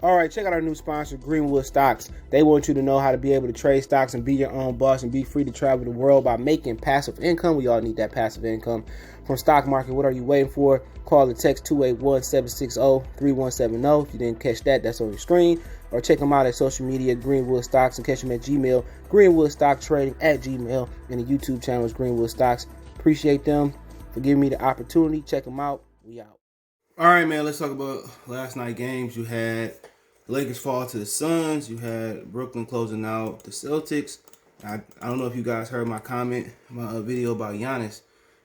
All right, check out our new sponsor, Greenwood Stocks. They want you to know how to be able to trade stocks and be your own boss and be free to travel the world by making passive income. We all need that passive income from stock market. What are you waiting for? Call or text 281-760-3170. If you didn't catch that, that's on your screen. Or check them out at social media, Greenwood Stocks, and catch them at Gmail, greenwoodstocktrading at Gmail. And the YouTube channel is Greenwood Stocks. Appreciate them for giving me the opportunity. Check them out. We out. All right, man, let's talk about last night games. You had the Lakers fall to the Suns. You had Brooklyn closing out the Celtics. I don't know if you guys heard my comment, my video about Giannis.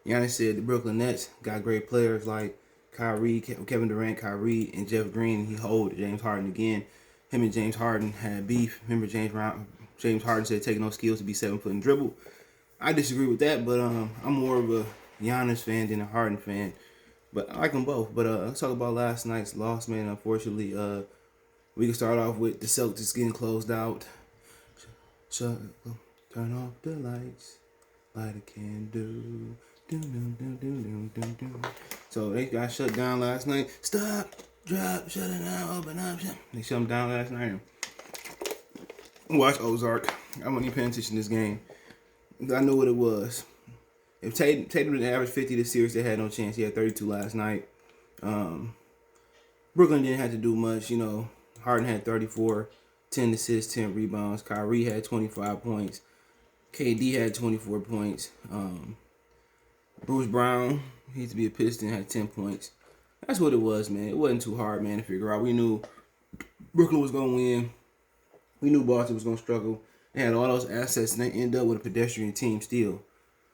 Giannis said the Brooklyn Nets got great players like Kyrie, Kevin Durant, Kyrie, and Jeff Green. He hold James Harden again. Him and James Harden had beef. Remember James Harden said taking no skills to be 7 foot and dribble. I disagree with that, but I'm more of a Giannis fan than a Harden fan. But I like them both. But let's talk about last night's loss, man. Unfortunately, we can start off with the Celtics getting closed out. Turn off the lights, light a candle. So they got shut down last night. Stop, drop, shut it down, open up. They shut them down last night. Watch Ozark. I wasn't even paying attention to this game. I knew what it was. If Tatum didn't average 50 this series, they had no chance. He had 32 last night. Brooklyn didn't have to do much. You know, Harden had 34, 10 assists, 10 rebounds. Kyrie had 25 points. KD had 24 points. Bruce Brown, he used to be a Piston, had 10 points. That's what it was, man. It wasn't too hard, man, to figure out. We knew Brooklyn was going to win. We knew Boston was going to struggle. They had all those assets, and they end up with a pedestrian team still.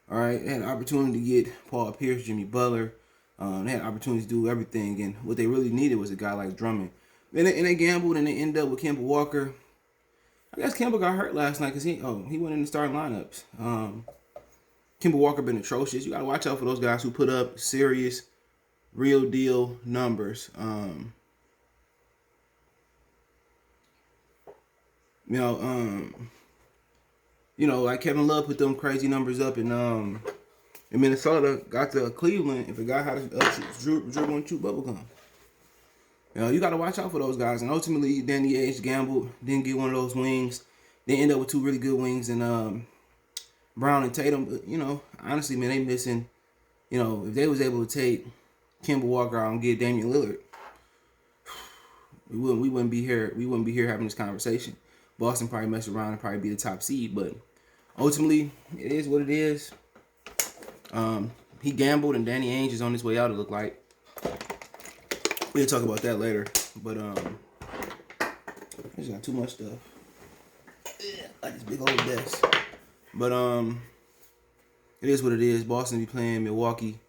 All right, they had an opportunity to get Paul Pierce, Jimmy Butler. They had opportunities to do everything, and what they really needed was a guy like Drummond. And they gambled, and they ended up with Kemba Walker. I guess Kemba got hurt last night because he went in the starting lineups. Kemba Walker been atrocious. You got to watch out for those guys who put up serious, real deal numbers. Like Kevin Love put them crazy numbers up in Minnesota, got to Cleveland and forgot how to dribble and shoot bubblegum. You got to watch out for those guys. And ultimately, Danny Ainge gambled, didn't get one of those wings. They end up with two really good wings and Brown and Tatum. But, honestly, man, they missing. If they was able to take Kemba Walker out and get Damian Lillard, we wouldn't be here. We wouldn't be here having this conversation. Boston probably mess around and probably be the top seed, but ultimately, it is what it is. He gambled, and Danny Ainge is on his way out, it looked like. We'll talk about that later, but I just got too much stuff. Like this big old desk. But it is what it is. Boston be playing Milwaukee.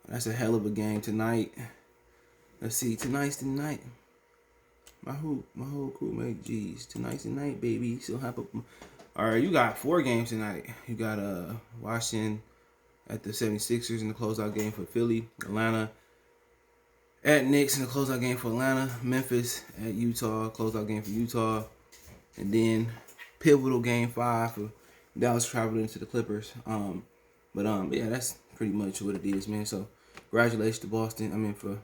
That's a hell of a game tonight. Let's see, tonight's the night. My whole crew make G's. Tonight's the night, baby. So all right, you got 4 games tonight. You got Washington at the 76ers in the closeout game for Philly. Atlanta at Knicks in the closeout game for Atlanta. Memphis at Utah, closeout game for Utah. And then pivotal game 5 for Dallas traveling to the Clippers. Yeah, that's pretty much what it is, man. So congratulations to Boston. For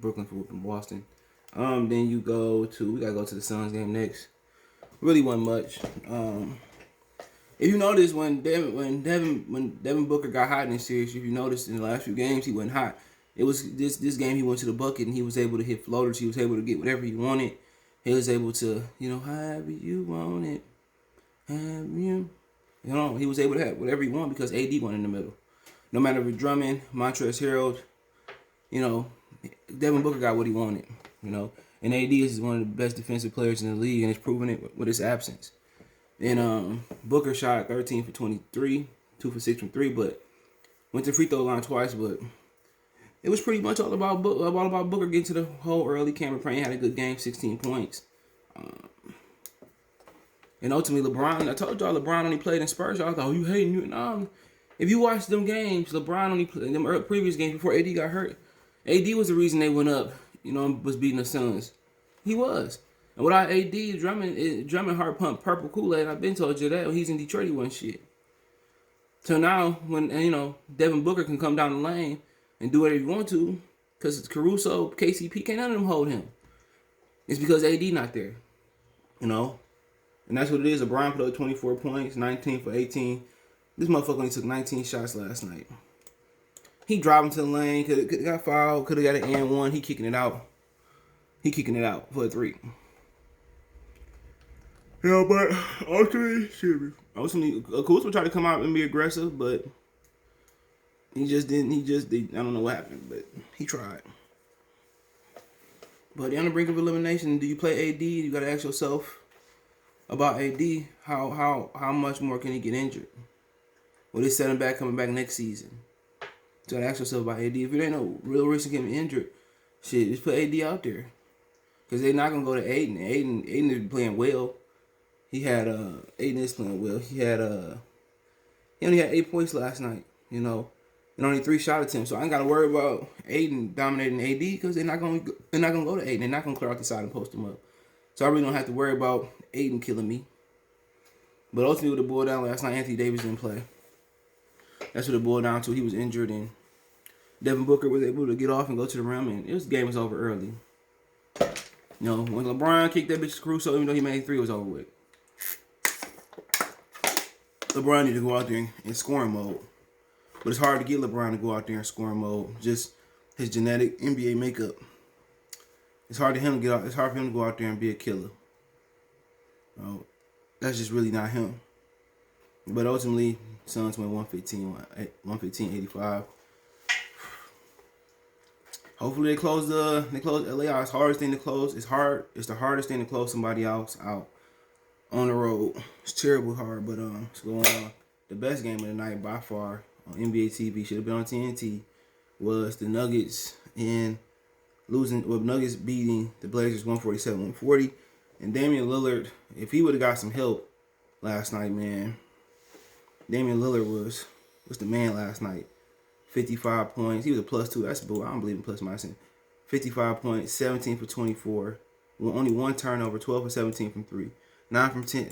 Brooklyn for whooping Boston. Then we gotta go to the Suns game next. Really wasn't much. If you notice when Devin Booker got hot in this series, if you noticed in the last few games he wasn't hot. It was this game he went to the bucket and he was able to hit floaters. He was able to get whatever he wanted. He was able to, however you want it, he was able to have whatever he wanted because AD went in the middle. No matter if it's Drummond, Montrezl Harrell, Devin Booker got what he wanted. And AD is one of the best defensive players in the league, and it's proven it with his absence. And Booker shot 13 for 23, 2 for 6 from 3, but went to free throw line twice. But it was pretty much all about Booker getting to the hole early. Cameron Payne had a good game, 16 points. And ultimately, LeBron, I told y'all LeBron only played in Spurs. Y'all thought, you hating you? No. If you watch them games, LeBron only played in them previous games before AD got hurt. AD was the reason they went up. Was beating the Suns. He was. And without AD, Drummond hard pump purple Kool-Aid. I've been told you that. When he's in Detroit, he wasn't shit. So now, when, Devin Booker can come down the lane and do whatever he want to, because Caruso, KCP, can't none of them hold him. It's because AD not there, you know. And that's what it is. LeBron put up 24 points, 19 for 18. This motherfucker only took 19 shots last night. He driving to the lane, could have got fouled, could have got an and one. He kicking it out. He kicking it out for a 3. Yeah, but ultimately, Kuzma tried to come out and be aggressive, but he just didn't. I don't know what happened, but he tried. But on the brink of elimination, do you play AD? You got to ask yourself about AD. How much more can he get injured? Will this set him back coming back next season? So you got to ask yourself about AD. If there ain't no real risk of getting injured, shit, just put AD out there. Because they're not going to go to Aiden. Aiden is playing well. Aiden is playing well. He only had 8 points last night, you know, and only 3 shot attempts. So I ain't got to worry about Aiden dominating AD because they're not going to go to Aiden. They're not going to clear out the side and post him up. So I really don't have to worry about Aiden killing me. But ultimately, what it boiled down last night, Anthony Davis didn't play. That's what it boiled down to. He was injured, and Devin Booker was able to get off and go to the rim, and the game was over early. You know, when LeBron kicked that bitch Caruso, even though he made 3, it was over with. LeBron need to go out there in scoring mode. But it's hard to get LeBron to go out there in scoring mode. Just his genetic NBA makeup. It's hard for him to go out there and be a killer. That's just really not him. But ultimately, Suns went 115-85. Hopefully they close LA out. It's the hardest thing to close. It's hard. It's the hardest thing to close somebody else out on the road. It's terribly hard, but it's going on. The best game of the night by far on NBA TV, should have been on TNT, was the Nuggets Nuggets beating the Blazers 147-140. And Damian Lillard, if he would have got some help last night, man, Damian Lillard was the man last night. 55 points. He was a +2. That's bull. I don't believe in plus minus. 55 points, 17 for 24. Only 1 turnover, 12 for 17 from 3. 9 from 10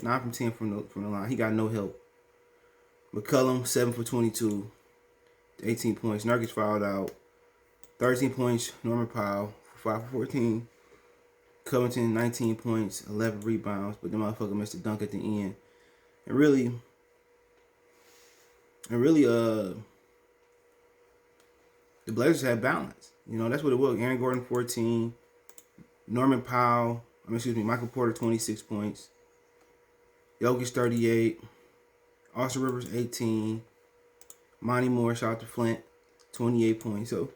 from the line. He got no help. McCollum, 7 for 22. 18 points. Nurkic fouled out. 13 points. Norman Powell, 5 for 14. Covington, 19 points, 11 rebounds. But the motherfucker missed a dunk at the end. And really, the Blazers had balance. You know, that's what it was. Aaron Gordon, 14. Michael Porter, 26 points. Jokic, 38. Austin Rivers, 18. Monty Moore, shout out to Flint, 28 points. So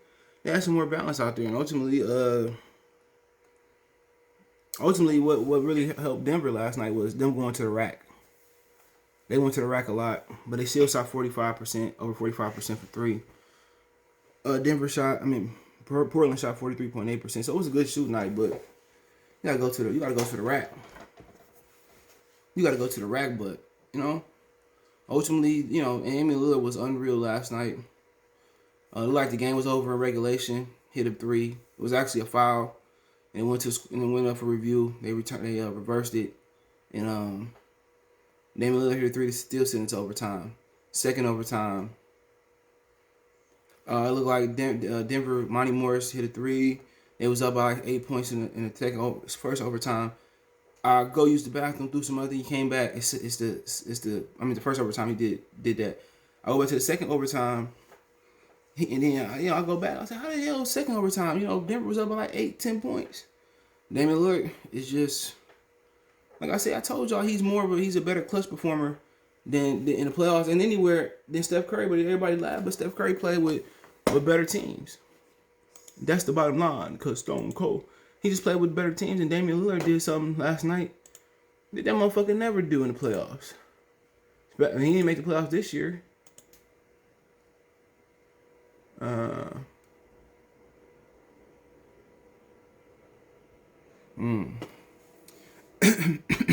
they had some more balance out there. And ultimately, what really helped Denver last night was them going to the rack. They went to the rack a lot, but they still shot 45%, over 45% for 3. Portland shot 43.8%. So it was a good shoot night, but you gotta go to the rack. You gotta go to the rack, but you know, ultimately, you know, Damian Lillard was unreal last night. It looked like the game was over in regulation. Hit a 3. It was actually a foul, and it went up for review. They reversed it, and Damian Lillard hit a 3 to still send it to overtime. Second overtime. It looked like Denver, Monty Morris hit a 3. It was up by like 8 points in the first overtime. I go use the bathroom, do some other thing. He came back. The first overtime he did that. I go back to the second overtime. And then I go back. I said, how the hell second overtime? You know, Denver was up by like 8-10 points. Damian Lillard is just, like I said, I told y'all he's a better clutch performer than in the playoffs and anywhere than Steph Curry. But everybody laughed. But Steph Curry played with better teams. That's the bottom line. Because Stone Cold, he just played with better teams. And Damian Lillard did something last night that motherfucker never do in the playoffs. But he didn't make the playoffs this year.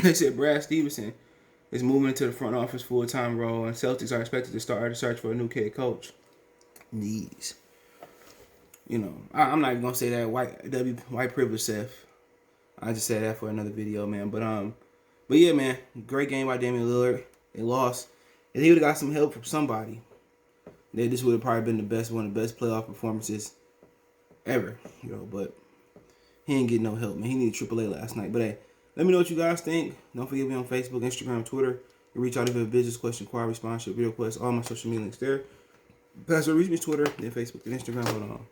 They said Brad Stevenson is moving into the front office full-time role, and Celtics are expected to start a search for a new head coach. These, you know, I'm not even gonna say that white privilege Seth. I just said that for another video, man. But yeah, man, great game by Damian Lillard. They lost, and he would have got some help from somebody. This would have probably been one of the best playoff performances ever, you know. But He ain't getting no help, man. He needed AAA last night. But hey, let me know what you guys think. Don't forget me on Facebook, Instagram, Twitter. You reach out if you have a business question, inquiry, sponsorship, video request, all my social media links there. Pastor, reach me Twitter, then Facebook, and Instagram. Hold on.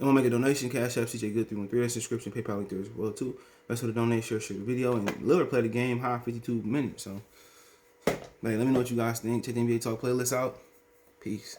I'm gonna make a donation. Cash App, CJ Good 313. That subscription, PayPal link there as well too. That's for the donation. Share the video. And Lillard played the game high 52 minutes. So, man, let me know what you guys think. Check the NBA Talk playlist out. Peace.